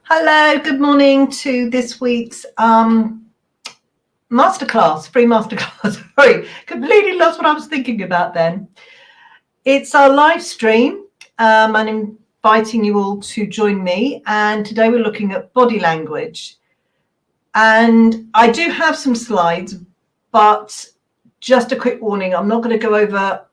Hello, good morning to this week's masterclass, free masterclass. Sorry, completely lost what I was thinking about then. It's our live stream. I'm inviting you all to join me, and today we're looking at body language. And I do have some slides, but just a quick warning, I'm not going to go over a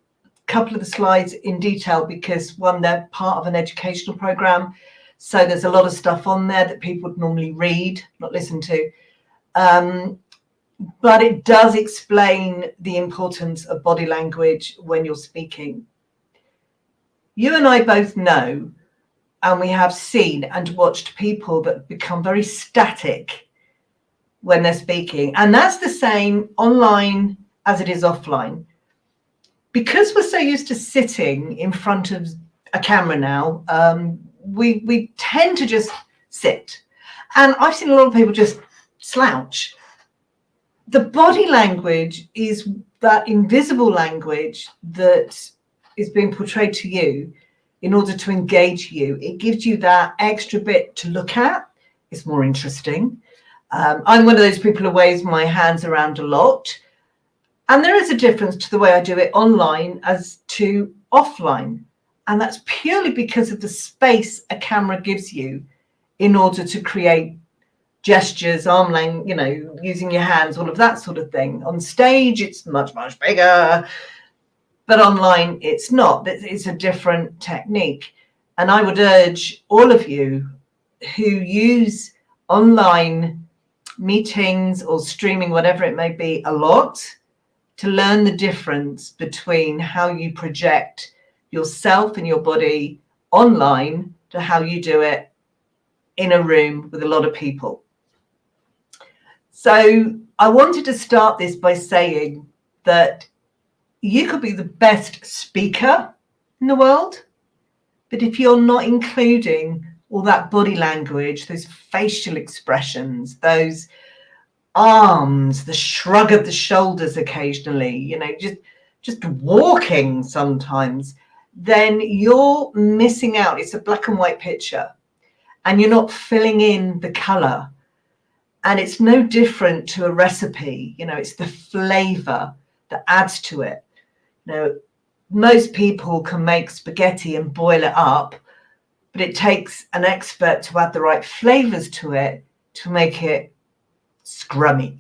couple of the slides in detail because, one, they're part of an educational program. So there's a lot of stuff on there that people would normally read, not listen to. But it does explain the importance of body language when you're speaking. You and I both know, and we have seen and watched people that become very static when they're speaking. And that's the same online as it is offline. Because we're so used to sitting in front of a camera now, we tend to just sit. And I've seen a lot of people just slouch. The body language is that invisible language that is being portrayed to you in order to engage you. It gives you that extra bit to look at. It's more interesting. I'm one of those people who waves my hands around a lot. And there is a difference to the way I do it online as to offline. And that's purely because of the space a camera gives you in order to create gestures, arm length, using your hands, all of that sort of thing. On stage, it's much, much bigger. But online, it's not. It's a different technique. And I would urge all of you who use online meetings or streaming, whatever it may be, a lot, to learn the difference between how you project yourself and your body online to how you do it in a room with a lot of people. So I wanted to start this by saying that you could be the best speaker in the world, but if you're not including all that body language, those facial expressions, those arms, the shrug of the shoulders occasionally, just walking sometimes, then you're missing out. It's a black and white picture and you're not filling in the color. And it's no different to a recipe. It's the flavor that adds to it. Most people can make spaghetti and boil it up, but it takes an expert to add the right flavors to it to make it scrummy.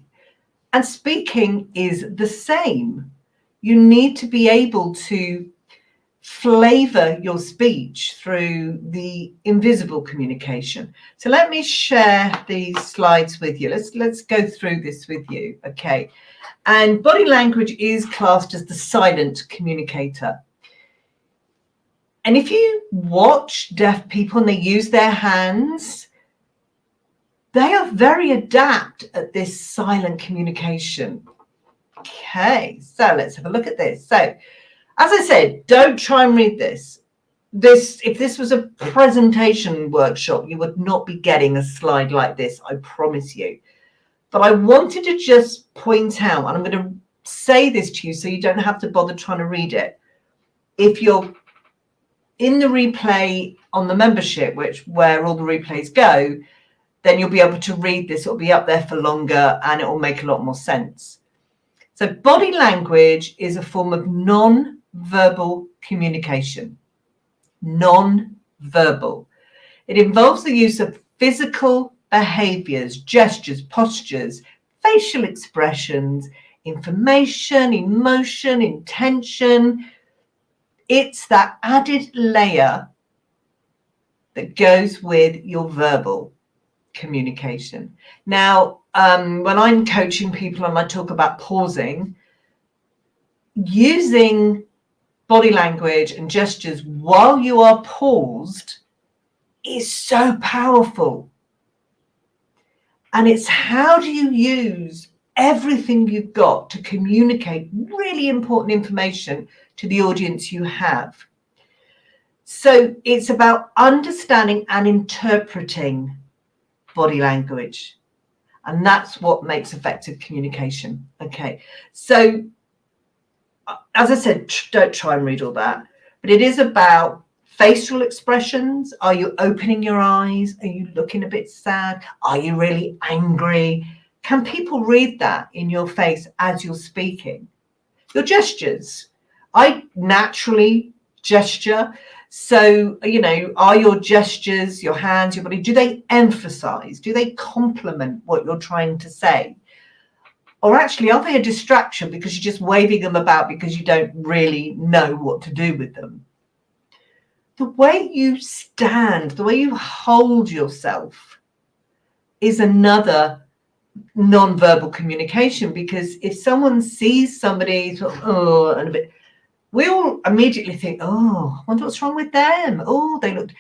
And speaking is the same. You need to be able to flavor your speech through the invisible communication. So let me share these slides with you. Let's go through this with you. Okay. And body language is classed as the silent communicator. And if you watch deaf people and they use their hands, they are very adept at this silent communication. Okay, so let's have a look at this. So, as I said, don't try and read this. If this was a presentation workshop, you would not be getting a slide like this, I promise you. But I wanted to just point out, and I'm going to say this to you so you don't have to bother trying to read it. If you're in the replay on the membership, where all the replays go, then you'll be able to read this. It'll be up there for longer and it will make a lot more sense. So body language is a form of non-verbal communication. Non-verbal. It involves the use of physical behaviors, gestures, postures, facial expressions, information, emotion, intention. It's that added layer that goes with your verbal communication. Now, when I'm coaching people and I talk about pausing, using body language and gestures while you are paused is so powerful. And it's how do you use everything you've got to communicate really important information to the audience you have. So it's about understanding and interpreting body language. And that's what makes effective communication. Okay, so as I said, don't try and read all that, but it is about Facial expressions. Are you opening your eyes? Are you looking a bit sad? Are you really angry? Can people read that in your face as you're speaking? Your gestures. I naturally gesture. So, are your gestures, your hands, your body, do they emphasize? Do they complement what you're trying to say? Or actually, are they a distraction because you're just waving them about because you don't really know what to do with them? The way you stand, the way you hold yourself is another non-verbal communication, because if someone sees somebody sort of, and a bit, we all immediately think, oh, I wonder what's wrong with them. Oh, they look.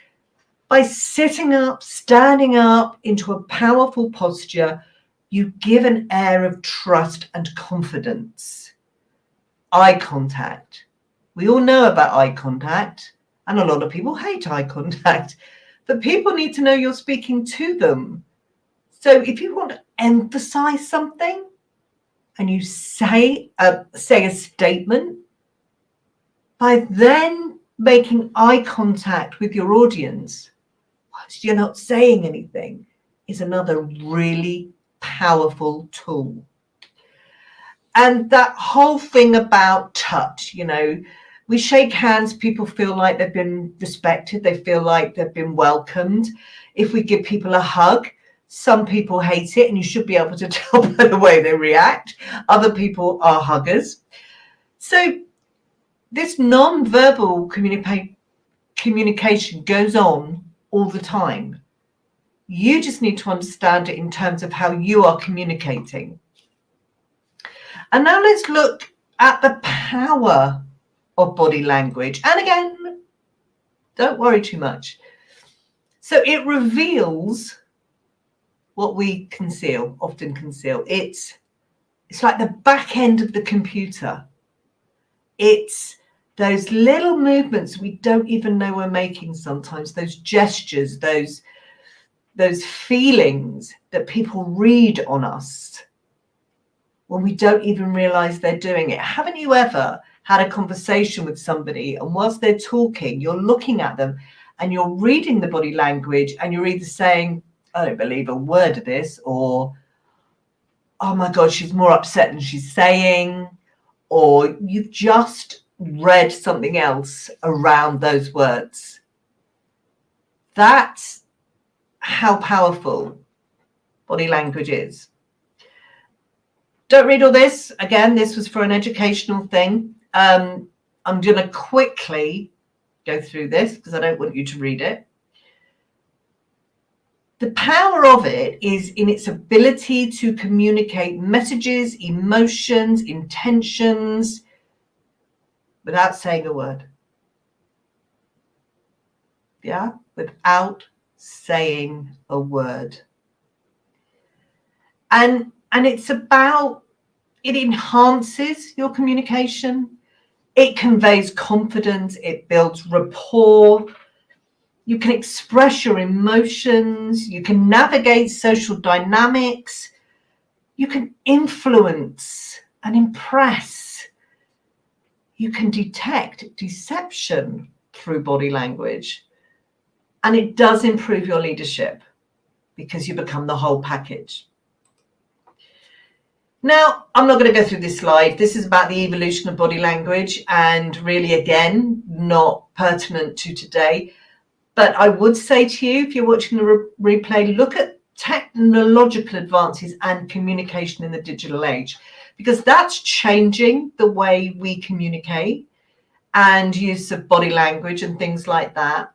By sitting up, standing up into a powerful posture, you give an air of trust and confidence. Eye contact. We all know about eye contact, and a lot of people hate eye contact, but people need to know you're speaking to them. So if you want to emphasize something and you say a statement, by then making eye contact with your audience, whilst you're not saying anything, is another really powerful tool. And that whole thing about touch, we shake hands, people feel like they've been respected, they feel like they've been welcomed. If we give people a hug, some people hate it, and you should be able to tell by the way they react. Other people are huggers. So this non-verbal communication goes on all the time. You just need to understand it in terms of how you are communicating. And now let's look at the power of body language. And again, don't worry too much. So it reveals what we often conceal. It's like the back end of the computer. It's those little movements we don't even know we're making sometimes, those gestures, those feelings that people read on us when we don't even realize they're doing it. Haven't you ever had a conversation with somebody, and whilst they're talking, you're looking at them and you're reading the body language, and you're either saying, I don't believe a word of this, or, oh my God, she's more upset than she's saying, or you've just read something else around those words. That's how powerful body language is. Don't read all this. Again, this was for an educational thing. I'm going to quickly go through this because I don't want you to read it. The power of it is in its ability to communicate messages, emotions, intentions without saying a word. Yeah, without saying a word. And it's about, it enhances your communication. It conveys confidence. It builds rapport. You can express your emotions. You can navigate social dynamics. You can influence and impress. You can detect deception through body language. And it does improve your leadership because you become the whole package. Now, I'm not going to go through this slide. This is about the evolution of body language, and really, again, not pertinent to today. But I would say to you, if you're watching the replay, look at technological advances and communication in the digital age, because that's changing the way we communicate and use of body language and things like that.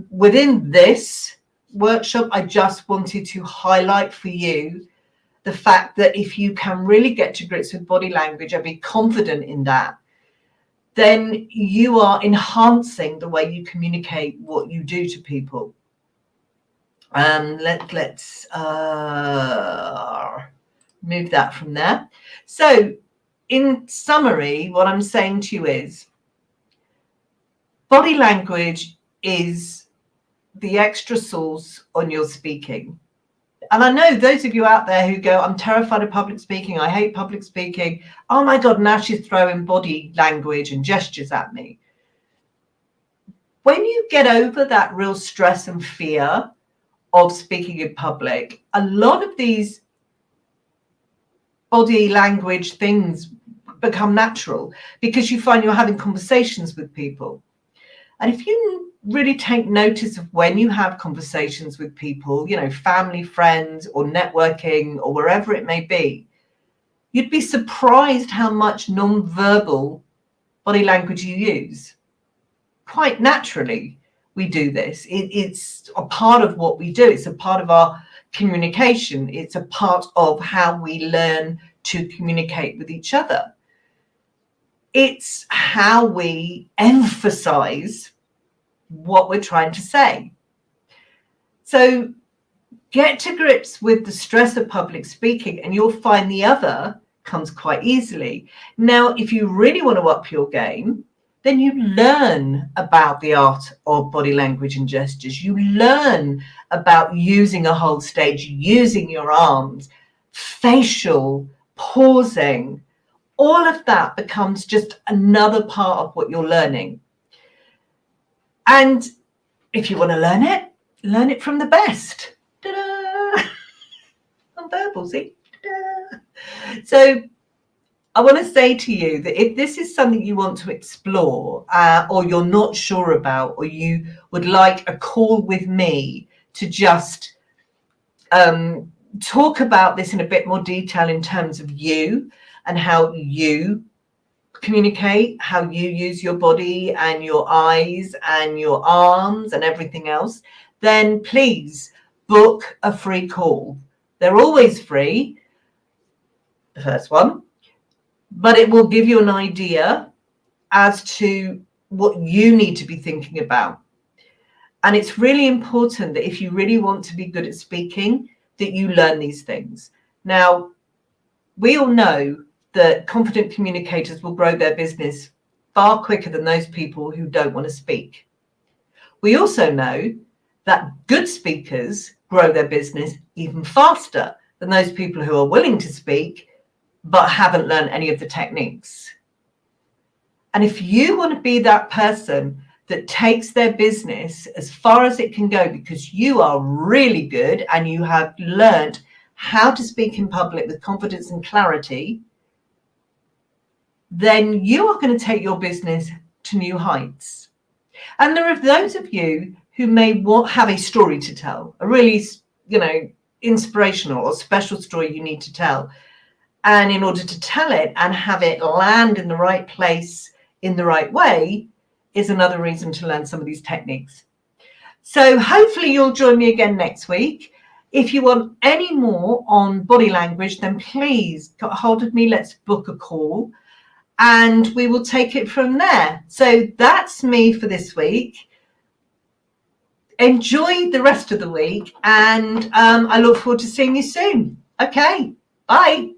Within this workshop, I just wanted to highlight for you the fact that if you can really get to grips with body language and be confident in that, then you are enhancing the way you communicate what you do to people. Let's move that from there. So in summary, what I'm saying to you is body language is the extra sauce on your speaking. And I know those of you out there who go, I'm terrified of public speaking. I hate public speaking. Oh my God, now she's throwing body language and gestures at me. when you get over that real stress and fear of speaking in public, a lot of these body language things become natural because you find you're having conversations with people. And if you really take notice of when you have conversations with people, you know, family, friends, or networking, or wherever it may be, you'd be surprised how much non-verbal body language you use. Quite naturally, we do this. It's a part of what we do. It's a part of our communication. It's a part of how we learn to communicate with each other. It's how we emphasize what we're trying to say. So get to grips with the stress of public speaking and you'll find the other comes quite easily. Now, if you really want to up your game, then you learn about the art of body language and gestures. You learn about using a whole stage, using your arms, facial, pausing. All of that becomes just another part of what you're learning. And if you want to learn it from the best. Ta-da! I'm verbal, see? Ta-da! So I want to say to you that if this is something you want to explore or you're not sure about, or you would like a call with me to just talk about this in a bit more detail in terms of you and how you communicate, how you use your body and your eyes and your arms and everything else, then please book a free call. They're always free, the first one, but it will give you an idea as to what you need to be thinking about. And it's really important that if you really want to be good at speaking, that you learn these things. Now, we all know that confident communicators will grow their business far quicker than those people who don't want to speak. We also know that good speakers grow their business even faster than those people who are willing to speak but haven't learned any of the techniques. And if you want to be that person that takes their business as far as it can go because you are really good and you have learned how to speak in public with confidence and clarity, then you are going to take your business to new heights. And there are those of you who may have a story to tell, a really, inspirational or special story you need to tell. And in order to tell it and have it land in the right place in the right way is another reason to learn some of these techniques. So hopefully you'll join me again next week. If you want any more on body language, then please get hold of me. Let's book a call and we will take it from there. So that's me for this week. Enjoy the rest of the week and I look forward to seeing you soon. Okay, bye.